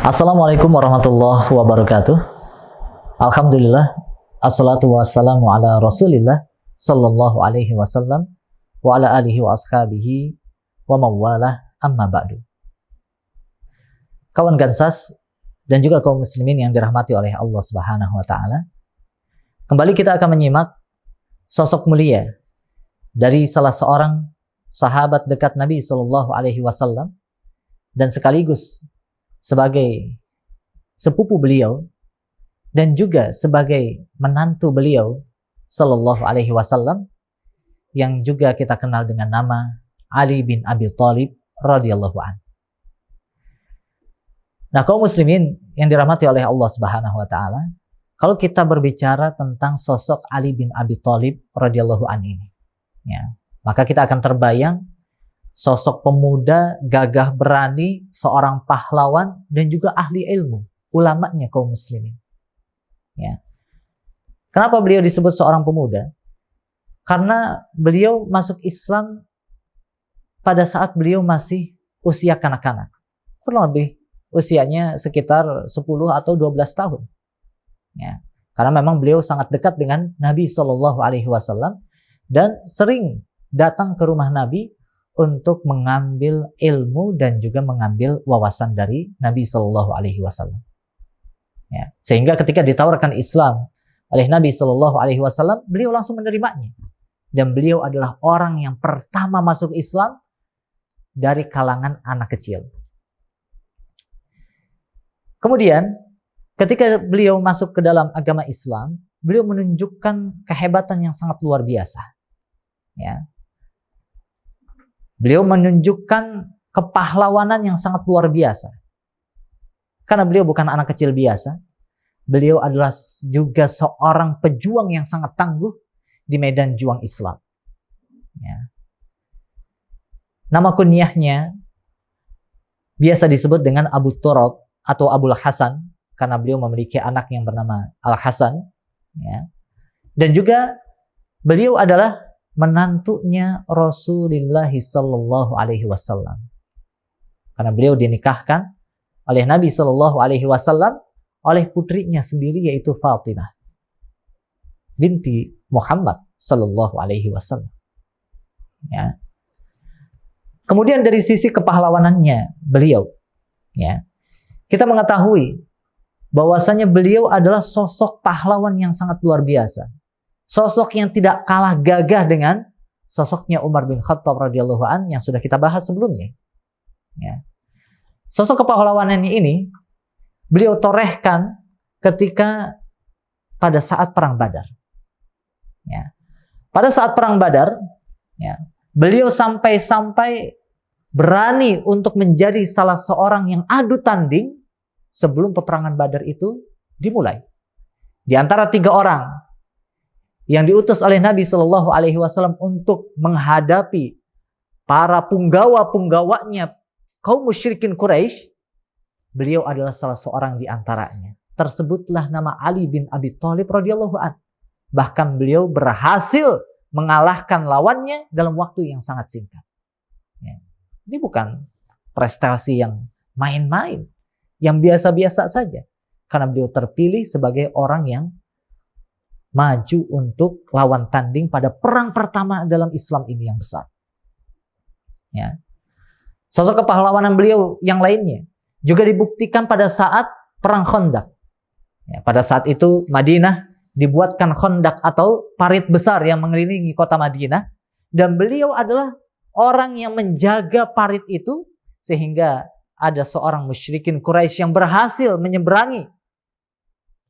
Assalamualaikum warahmatullahi wabarakatuh. Alhamdulillah, assalatu wassalamu ala rasulillah sallallahu alaihi wasallam wa ala alihi wa ashabihi wa mawalah, amma ba'du. Kawan Gansas dan juga kaum muslimin yang dirahmati oleh Allah Subhanahu wa taala, kembali kita akan menyimak sosok mulia dari salah seorang sahabat dekat Nabi sallallahu alaihi wasallam dan sekaligus sebagai sepupu beliau dan juga sebagai menantu beliau sallallahu alaihi wasallam yang juga kita kenal dengan nama Ali bin Abi Thalib radhiyallahu anhu. Nah, kaum muslimin yang dirahmati oleh Allah Subhanahu wa taala, kalau kita berbicara tentang sosok Ali bin Abi Thalib radhiyallahu anhu ini, ya, maka kita akan terbayang sosok pemuda gagah berani, seorang pahlawan dan juga ahli ilmu, ulamanya kaum muslimin. Ya. Kenapa beliau disebut seorang pemuda? Karena beliau masuk Islam pada saat beliau masih usia kanak-kanak. Kurang lebih usianya sekitar 10 atau 12 tahun. Ya. Karena memang beliau sangat dekat dengan Nabi Shallallahu Alaihi Wasallam dan sering datang ke rumah Nabi untuk mengambil ilmu dan juga mengambil wawasan dari Nabi Shallallahu Alaihi Wasallam. Ya, sehingga ketika ditawarkan Islam oleh Nabi Shallallahu Alaihi Wasallam, beliau langsung menerimanya. Dan beliau adalah orang yang pertama masuk Islam dari kalangan anak kecil. Kemudian, ketika beliau masuk ke dalam agama Islam, beliau menunjukkan kehebatan yang sangat luar biasa. Ya. Beliau menunjukkan kepahlawanan yang sangat luar biasa. Karena beliau bukan anak kecil biasa. Beliau adalah juga seorang pejuang yang sangat tangguh di medan juang Islam. Ya. Nama kunyahnya biasa disebut dengan Abu Turab atau Abul Hasan, karena beliau memiliki anak yang bernama Al-Hasan. Ya. Dan juga beliau adalah menantunya Rasulullah Sallallahu Alaihi Wasallam, karena beliau dinikahkan oleh Nabi Sallallahu Alaihi Wasallam oleh putrinya sendiri, yaitu Fatimah binti Muhammad Sallallahu Alaihi Wasallam. Ya. Kemudian dari sisi kepahlawanannya beliau, ya, kita mengetahui bahwasanya beliau adalah sosok pahlawan yang sangat luar biasa. Sosok yang tidak kalah gagah dengan sosoknya Umar bin Khattab radhiyallahu an yang sudah kita bahas sebelumnya. Ya. Sosok kepahlawanannya ini beliau torehkan ketika pada saat perang Badar. Ya. Pada saat perang Badar, ya, beliau sampai-sampai berani untuk menjadi salah seorang yang adu tanding sebelum peperangan Badar itu dimulai. Di antara 3 orang yang diutus oleh Nabi Shallallahu Alaihi Wasallam untuk menghadapi para punggawa-punggawanya kaum musyrikin Quraisy, beliau adalah salah seorang di antaranya. Tersebutlah nama Ali bin Abi Thalib radhiyallahu an. Bahkan beliau berhasil mengalahkan lawannya dalam waktu yang sangat singkat. Ya. Ini bukan prestasi yang main-main, yang biasa-biasa saja. Karena beliau terpilih sebagai orang yang maju untuk lawan tanding pada perang pertama dalam Islam ini yang besar. Ya. Sosok kepahlawanan beliau yang lainnya juga dibuktikan pada saat perang Khandaq. Ya, pada saat itu Madinah dibuatkan Khandaq atau parit besar yang mengelilingi kota Madinah, dan beliau adalah orang yang menjaga parit itu sehingga ada seorang musyrikin Quraisy yang berhasil menyeberangi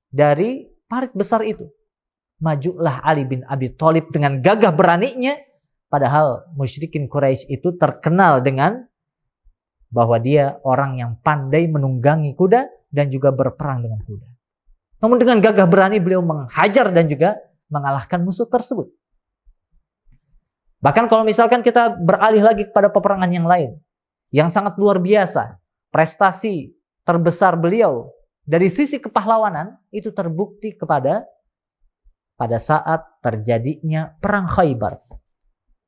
dari parit besar itu. Majulah Ali bin Abi Thalib dengan gagah beraninya, padahal musyrikin Quraisy itu terkenal dengan bahwa dia orang yang pandai menunggangi kuda dan juga berperang dengan kuda. Namun dengan gagah berani beliau menghajar dan juga mengalahkan musuh tersebut. Bahkan kalau misalkan kita beralih lagi kepada peperangan yang lain, yang sangat luar biasa, prestasi terbesar beliau dari sisi kepahlawanan itu terbukti pada saat terjadinya perang Khaybar.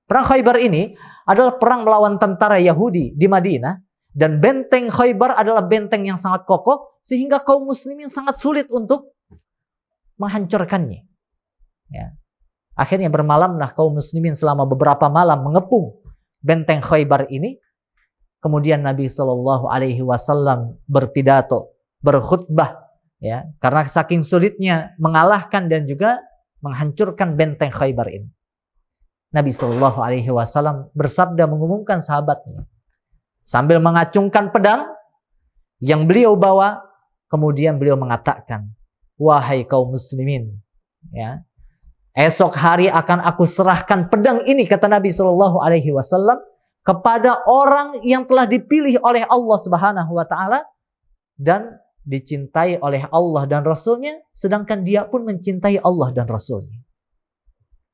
Perang Khaybar ini adalah perang melawan tentara Yahudi di Madinah Dan benteng Khaybar adalah benteng yang sangat kokoh, sehingga kaum muslimin sangat sulit untuk menghancurkannya. Ya. Akhirnya bermalamlah kaum muslimin selama beberapa malam mengepung benteng Khaybar ini. Kemudian Nabi Shallallahu Alaihi Wasallam berpidato, berkhutbah, ya, karena saking sulitnya mengalahkan dan juga menghancurkan benteng Khaybar ini. Nabi Shallallahu Alaihi Wasallam bersabda mengumumkan sahabatnya sambil mengacungkan pedang yang beliau bawa. Kemudian beliau mengatakan, wahai kaum muslimin, ya, esok hari akan aku serahkan pedang ini, kata Nabi Shallallahu Alaihi Wasallam, kepada orang yang telah dipilih oleh Allah Subhanahu Wa Taala dan dicintai oleh Allah dan Rasulnya, sedangkan dia pun mencintai Allah dan Rasulnya.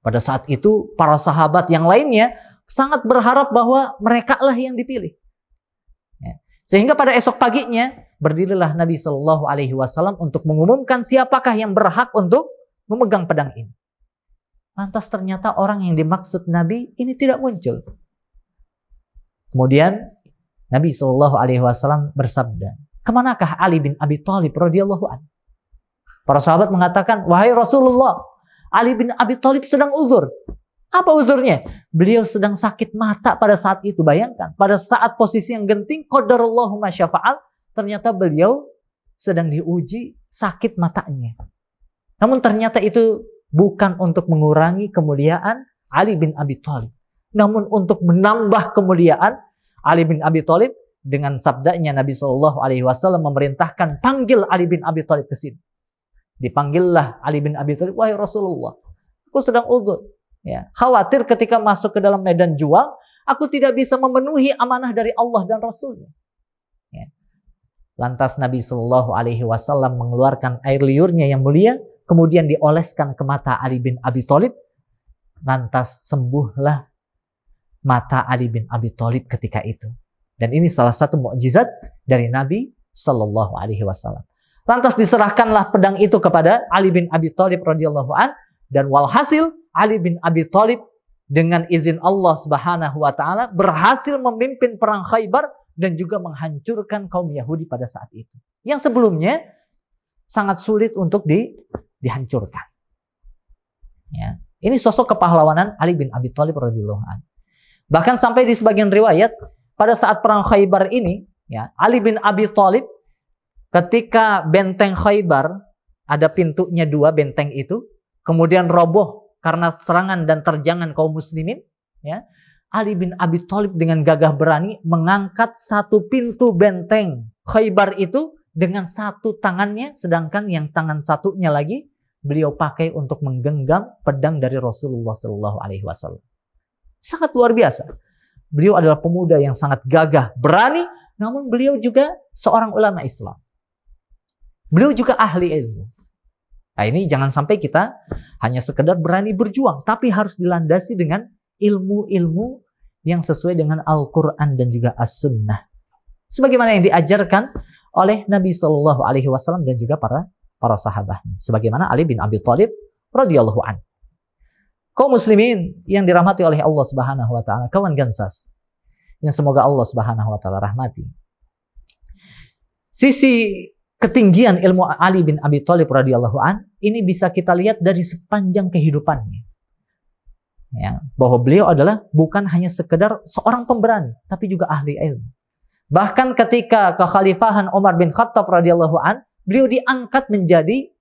Pada saat itu para sahabat yang lainnya sangat berharap bahwa mereka lah yang dipilih. Sehingga pada esok paginya berdirilah Nabi Shallallahu Alaihi Wasallam untuk mengumumkan siapakah yang berhak untuk memegang pedang ini. Lantas ternyata orang yang dimaksud Nabi ini tidak muncul. Kemudian Nabi Shallallahu Alaihi Wasallam bersabda, kemanakah Ali bin Abi Thalib radhiyallahu anhu? Para sahabat mengatakan, wahai Rasulullah, Ali bin Abi Thalib sedang uzur. Apa uzurnya? Beliau sedang sakit mata pada saat itu. Bayangkan, pada saat posisi yang genting, qadarallahu ma syafa'al, ternyata beliau sedang diuji sakit matanya. Namun ternyata itu bukan untuk mengurangi kemuliaan Ali bin Abi Thalib, namun untuk menambah kemuliaan Ali bin Abi Thalib. Dengan sabdanya Nabi Shallallahu Alaihi Wasallam memerintahkan, panggil Ali bin Abi Thalib ke sini. Dipanggillah Ali bin Abi Thalib, wahai Rasulullah, aku sedang uzur. Ya, khawatir ketika masuk ke dalam medan juang, aku tidak bisa memenuhi amanah dari Allah dan Rasulnya. Ya. Lantas Nabi Shallallahu Alaihi Wasallam mengeluarkan air liurnya yang mulia, kemudian dioleskan ke mata Ali bin Abi Thalib. Lantas sembuhlah mata Ali bin Abi Thalib ketika itu. Dan ini salah satu mukjizat dari Nabi Shallallahu Alaihi Wasallam. Lantas diserahkanlah pedang itu kepada Ali bin Abi Thalib radhiyallahu an, dan walhasil Ali bin Abi Thalib dengan izin Allah Subhanahu wa taala berhasil memimpin perang Khaybar dan juga menghancurkan kaum Yahudi pada saat itu. Yang sebelumnya sangat sulit untuk dihancurkan. Ya. Ini sosok kepahlawanan Ali bin Abi Thalib radhiyallahu anhu. Bahkan sampai di sebagian riwayat pada saat perang Khaybar ini, ya, Ali bin Abi Thalib ketika benteng Khaybar ada pintunya dua, benteng itu kemudian roboh karena serangan dan terjangan kaum muslimin, ya, Ali bin Abi Thalib dengan gagah berani mengangkat satu pintu benteng Khaybar itu dengan satu tangannya, sedangkan yang tangan satunya lagi beliau pakai untuk menggenggam pedang dari Rasulullah Shallallahu Alaihi Wasallam. Sangat luar biasa. Beliau adalah pemuda yang sangat gagah, berani, namun beliau juga seorang ulama Islam. Beliau juga ahli ilmu. Nah, ini jangan sampai kita hanya sekedar berani berjuang, tapi harus dilandasi dengan ilmu-ilmu yang sesuai dengan Al-Quran dan juga As-Sunnah. Sebagaimana yang diajarkan oleh Nabi Shallallahu Alaihi Wasallam dan juga para sahabatnya. Sebagaimana Ali bin Abi Thalib radhiyallahu anhu. Kaum muslimin yang dirahmati oleh Allah Subhanahu wa taala, kawan gansas yang semoga Allah Subhanahu wa taala rahmati. Sisi ketinggian ilmu Ali bin Abi Thalib radhiyallahu an ini bisa kita lihat dari sepanjang kehidupannya. Ya, bahwa beliau adalah bukan hanya sekedar seorang pemberani, tapi juga ahli ilmu. Bahkan ketika kekhalifahan Umar bin Khattab radhiyallahu an, beliau diangkat menjadi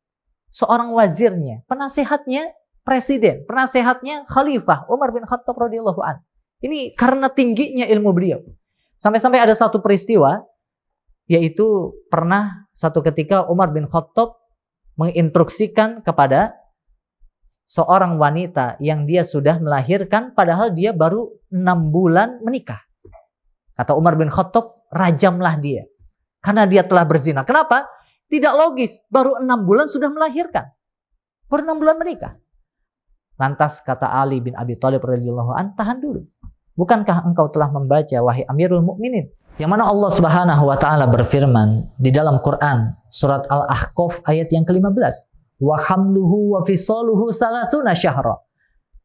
seorang wazirnya, penasehatnya presiden, penasehatnya khalifah Umar bin Khattab radhiyallahu an. Ini karena tingginya ilmu beliau. Sampai-sampai ada satu peristiwa, yaitu pernah satu ketika Umar bin Khattab menginstruksikan kepada seorang wanita yang dia sudah melahirkan padahal dia baru 6 bulan menikah. Kata Umar bin Khattab, rajamlah dia karena dia telah berzina. Kenapa? Tidak logis, baru 6 bulan sudah melahirkan, baru 6 bulan menikah. Lantas kata Ali bin Abi Thalib radhiyallahu an, tahan dulu. Bukankah engkau telah membaca, wahai Amirul Mukminin, yang mana Allah Subhanahu wa taala berfirman di dalam Quran surat Al-Ahqaf ayat yang ke-15, wa hamluhu wa fisaluhu 30 syahra.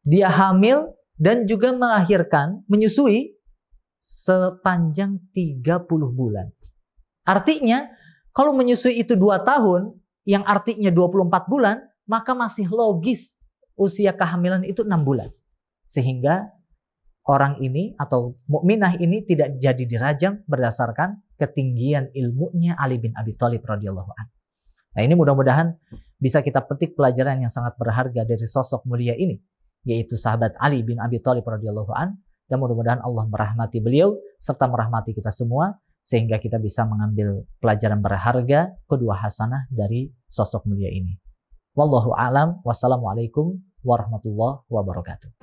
Dia hamil dan juga melahirkan, menyusui sepanjang 30 bulan. Artinya, kalau menyusui itu 2 tahun, yang artinya 24 bulan, maka masih logis usia kehamilan itu 6 bulan. Sehingga orang ini atau mukminah ini tidak jadi dirajam berdasarkan ketinggian ilmunya Ali bin Abi Thalib radhiyallahu anhu. Nah, ini mudah-mudahan bisa kita petik pelajaran yang sangat berharga dari sosok mulia ini, yaitu sahabat Ali bin Abi Thalib radhiyallahu anhu, dan mudah-mudahan Allah merahmati beliau serta merahmati kita semua sehingga kita bisa mengambil pelajaran berharga kedua hasanah dari sosok mulia ini. Wallahu a'lam. Wassalamualaikum warahmatullahi wabarakatuh.